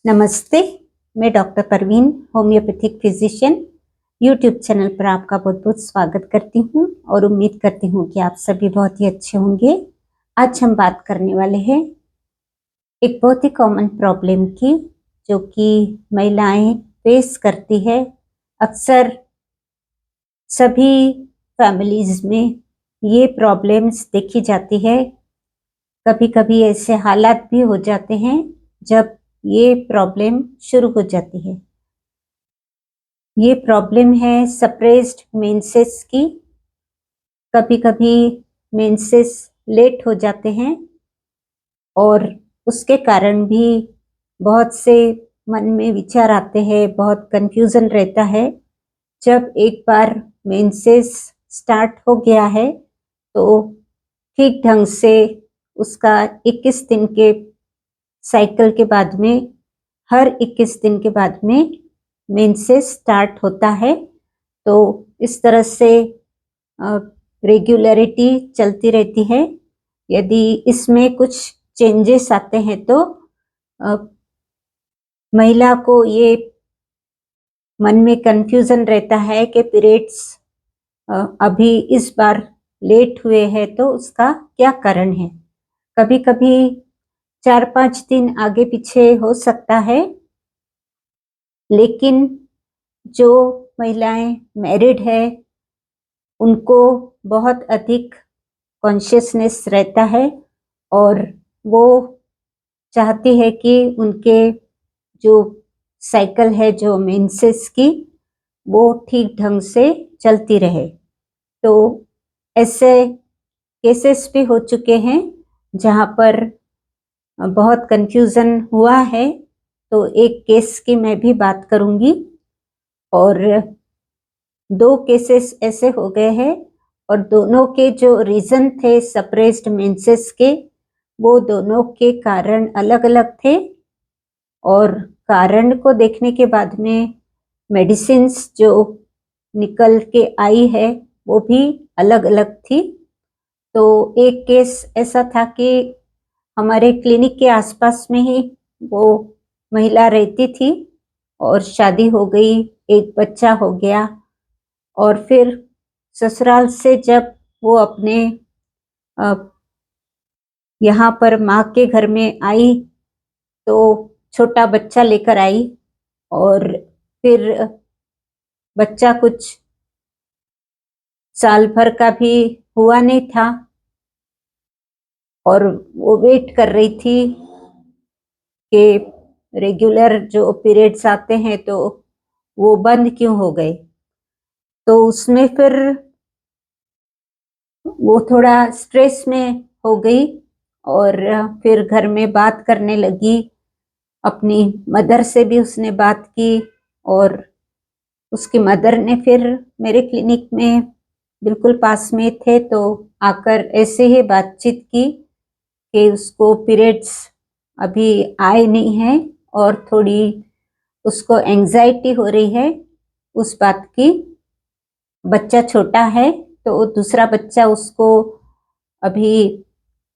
नमस्ते, मैं doctor Parveen, homeopathic physician, YouTube channel पर आपका बहुत-बहुत स्वागत करती हूँ और उम्मीद करती हूँ कि आप सभी बहुत ही अच्छे होंगे। आज हम बात करने वाले हैं एक बहुत ही कॉमन प्रॉब्लम की, जो कि महिलाएं फेस करती है। अक्सर सभी फैमिलीज में ये प्रॉब्लम्स देखी जाती है। कभी-कभी ऐसे हालात भी हो जाते हैं जब ये प्रॉब्लम शुरू हो जाती है। ये प्रॉब्लम है सप्रेस्ड मेंसेस की। कभी-कभी मेंसेस लेट हो जाते हैं और उसके कारण भी बहुत से मन में विचार आते हैं, बहुत कंफ्यूजन रहता है। जब एक बार मेंसेस स्टार्ट हो गया है तो ठीक ढंग से उसका 21 दिन के साइकिल के बाद में, हर 21 दिन के बाद में मेंसेस स्टार्ट होता है। तो इस तरह से रेगुलरिटी चलती रहती है। यदि इसमें कुछ चेंजेस आते हैं तो महिला को ये मन में कंफ्यूजन रहता है कि पीरियड्स अभी इस बार लेट हुए हैं तो उसका क्या कारण है। कभी-कभी 4-5 दिन आगे पीछे हो सकता है, लेकिन जो महिलाएं मैरिड है उनको बहुत अधिक कॉन्शियसनेस रहता है और वो चाहती है कि उनके जो साइकिल है, जो मेंसेस की, वो ठीक ढंग से चलती रहे। तो ऐसे केसेस भी हो चुके हैं जहाँ पर बहुत कंफ्यूजन हुआ है। तो एक केस की मैं भी बात करूंगी और 2 केसेस ऐसे हो गए हैं और दोनों के जो रीजन थे सप्रेस्ड मेंसेस के, वो दोनों के कारण अलग-अलग थे और कारण को देखने के बाद में मेडिसिन्स जो निकल के आई है वो भी अलग-अलग थी। तो एक केस ऐसा था कि हमारे क्लिनिक के आसपास में ही वो महिला रहती थी और शादी हो गई, एक बच्चा हो गया और फिर ससुराल से जब वो अपने यहाँ पर माँ के घर में आई तो छोटा बच्चा लेकर आई और फिर बच्चा कुछ साल भर का भी हुआ नहीं था और वो वेट कर रही थी कि रेगुलर जो पीरियड्स आते हैं तो वो बंद क्यों हो गए। तो उसमें फिर वो थोड़ा स्ट्रेस में हो गई और फिर घर में बात करने लगी। अपनी मदर से भी उसने बात की और उसकी मदर ने फिर मेरे क्लिनिक में बिल्कुल पास में थे तो आकर ऐसे ही बातचीत की कि उसको पीरियड्स अभी आए नहीं हैं और थोड़ी उसको एंजाइटी हो रही है उस बात की। बच्चा छोटा है तो दूसरा बच्चा उसको अभी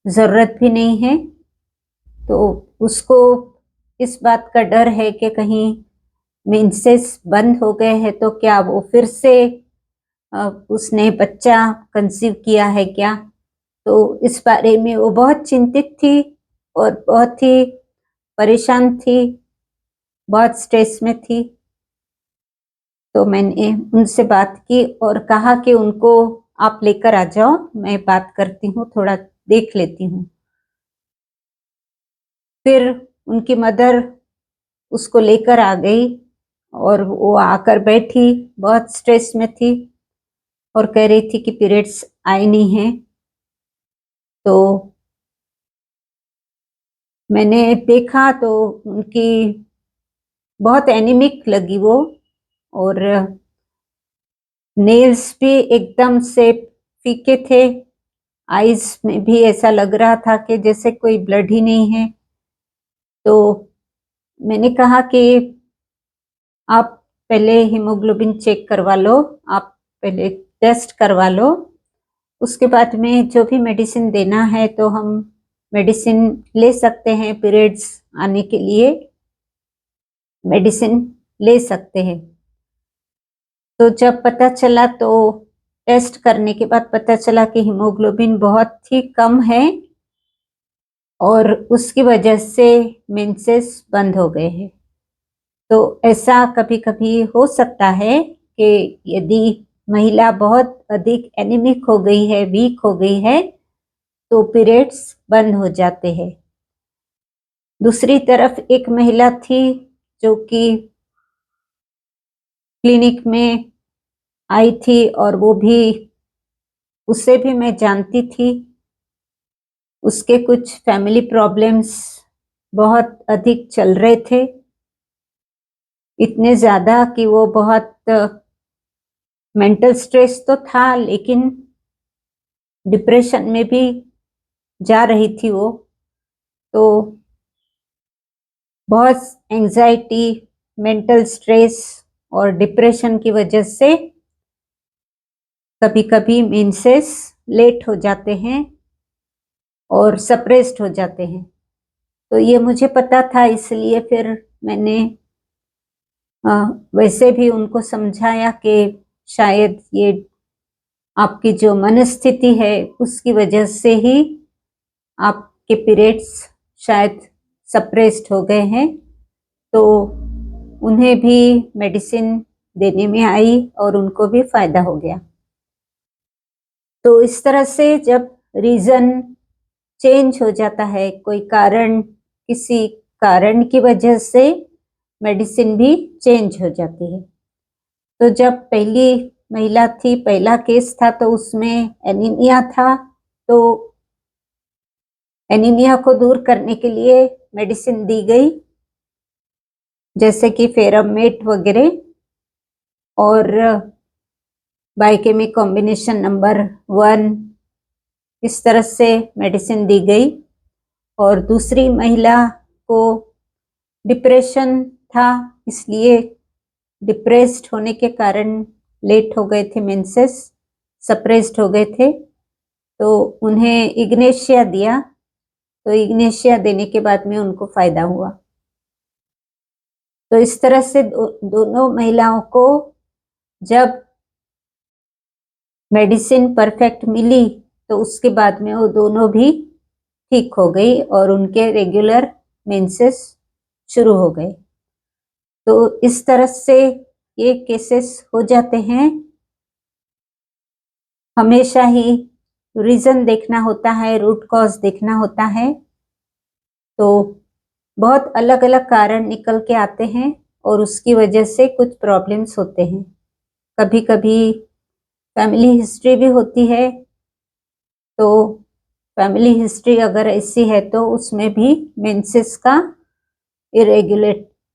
ज़रूरत भी नहीं है, तो उसको इस बात का डर है कि कहीं मेंसेस बंद हो गए हैं तो क्या वो फिर से उसने बच्चा कंसीव किया है क्या। तो इस बारे में वो बहुत चिंतित थी और बहुत ही परेशान थी, बहुत स्ट्रेस में थी। तो मैंने उनसे बात की और कहा कि उनको आप लेकर आ जाओ, मैं बात करती हूँ, थोड़ा देख लेती हूँ। फिर उनकी मदर उसको लेकर आ गई और वो आकर बैठी, बहुत स्ट्रेस में थी और कह रही थी कि पीरियड्स आए नहीं हैं। तो मैंने देखा तो उनकी बहुत एनीमिक लगी वो और नेल्स भी एकदम से फीके थे। आईज में भी ऐसा लग रहा था कि जैसे कोई ब्लड ही नहीं है। तो मैंने कहा कि आप पहले हीमोग्लोबिन चेक करवा लो, आप पहले टेस्ट करवा लो, उसके बाद में जो भी मेडिसिन देना है तो हम मेडिसिन ले सकते हैं पीरियड्स आने के लिए। मेडिसिन ले सकते हैं। तो जब पता चला, तो टेस्ट करने के बाद पता चला कि हीमोग्लोबिन बहुत ही कम है और उसकी वजह से मेंसेस बंद हो गए हैं। तो ऐसा कभी कभी हो सकता है कि यदि महिला बहुत अधिक एनीमिक हो गई है, वीक हो गई है, तो पीरियड्स बंद हो जाते हैं। दूसरी तरफ एक महिला थी जो कि क्लिनिक में आई थी और वो भी, उसे भी मैं जानती थी। उसके कुछ फैमिली प्रॉब्लम्स बहुत अधिक चल रहे थे, इतने ज्यादा कि वो बहुत मेंटल स्ट्रेस तो था, लेकिन डिप्रेशन में भी जा रही थी वो। तो बहुत एंजाइटी, मेंटल स्ट्रेस और डिप्रेशन की वजह से कभी कभी मेंसेस लेट हो जाते हैं और सप्रेस्ड हो जाते हैं। तो ये मुझे पता था, इसलिए फिर मैंने वैसे भी उनको समझाया कि शायद ये आपकी जो मनस्थिति है उसकी वजह से ही आपके पीरियड्स शायद सप्रेस्ड हो गए हैं। तो उन्हें भी मेडिसिन देने में आई और उनको भी फायदा हो गया। तो इस तरह से जब रीजन चेंज हो जाता है, कोई कारण, किसी कारण की वजह से मेडिसिन भी चेंज हो जाती है। तो जब पहली महिला थी, पहला केस था, तो उसमें एनीमिया था। तो एनीमिया को दूर करने के लिए मेडिसिन दी गई, जैसे कि फेरामेट वगैरह, और बायोकेमिक कॉम्बिनेशन नंबर 1, इस तरह से मेडिसिन दी गई। और दूसरी महिला को डिप्रेशन था, इसलिए डिप्रेस्ड होने के कारण लेट हो गए थे मेंसेस, सप्रेस्ड हो गए थे। तो उन्हें इग्नेशिया दिया, तो इग्नेशिया देने के बाद में उनको फायदा हुआ। तो इस तरह से दोनों महिलाओं को जब मेडिसिन परफेक्ट मिली, तो उसके बाद में वो दोनों भी ठीक हो गई और उनके रेगुलर मेंसेस शुरू हो गए। तो इस तरह से ये केसेस हो जाते हैं। हमेशा ही रीजन देखना होता है, रूट कॉज देखना होता है। तो बहुत अलग अलग कारण निकल के आते हैं और उसकी वजह से कुछ प्रॉब्लम्स होते हैं। कभी कभी फैमिली हिस्ट्री भी होती है। तो फैमिली हिस्ट्री अगर ऐसी है तो उसमें भी मेंसेस का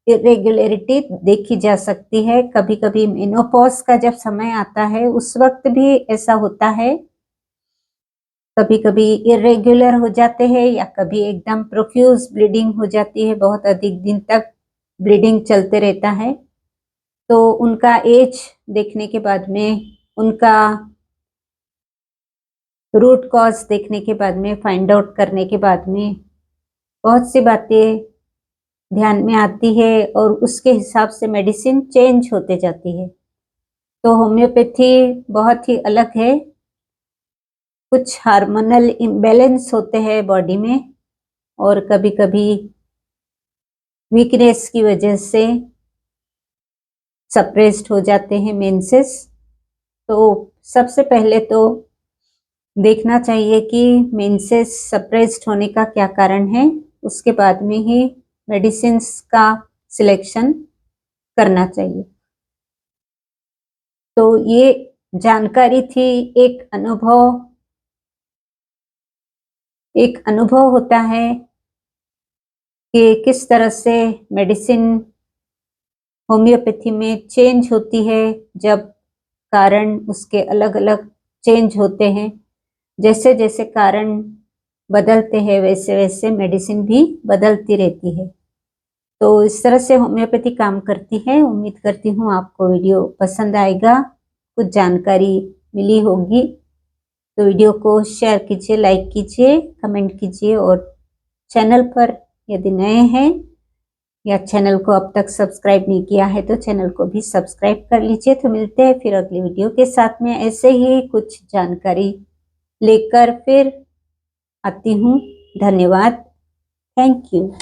इरेगुलरिटी देखी जा सकती है। कभी कभी मेनोपॉज का जब समय आता है उस वक्त भी ऐसा होता है। कभी कभी इरेगुलर हो जाते हैं या कभी एकदम प्रोफ्यूज ब्लीडिंग हो जाती है, बहुत अधिक दिन तक ब्लीडिंग चलते रहता है। तो उनका एज देखने के बाद में, उनका रूट कॉज देखने के बाद में, फाइंड आउट करने के बाद में बहुत सी बातें ध्यान में आती है और उसके हिसाब से मेडिसिन चेंज होते जाती है। तो होम्योपैथी बहुत ही अलग है। कुछ हार्मोनल इम्बैलेंस होते हैं बॉडी में और कभी कभी वीकनेस की वजह से सप्रेस्ड हो जाते हैं मेंसेस। तो सबसे पहले तो देखना चाहिए कि मेंसेस सप्रेस्ड होने का क्या कारण है, उसके बाद में ही मेडिसिन्स का सिलेक्शन करना चाहिए। तो ये जानकारी थी, एक अनुभव होता है कि किस तरह से मेडिसिन होम्योपैथी में चेंज होती है जब कारण उसके अलग अलग चेंज होते हैं। जैसे जैसे कारण बदलते हैं वैसे वैसे मेडिसिन भी बदलती रहती है। तो इस तरह से होम्योपैथी काम करती है। उम्मीद करती हूँ आपको वीडियो पसंद आएगा, कुछ जानकारी मिली होगी। तो वीडियो को शेयर कीजिए, लाइक कीजिए, कमेंट कीजिए और चैनल पर यदि नए हैं या चैनल को अब तक सब्सक्राइब नहीं किया है तो चैनल को भी सब्सक्राइब कर लीजिए। तो मिलते हैं फिर अगली वीडियो के साथ में, ऐसे ही कुछ जानकारी लेकर फिर आती हूँ। धन्यवाद। Thank you.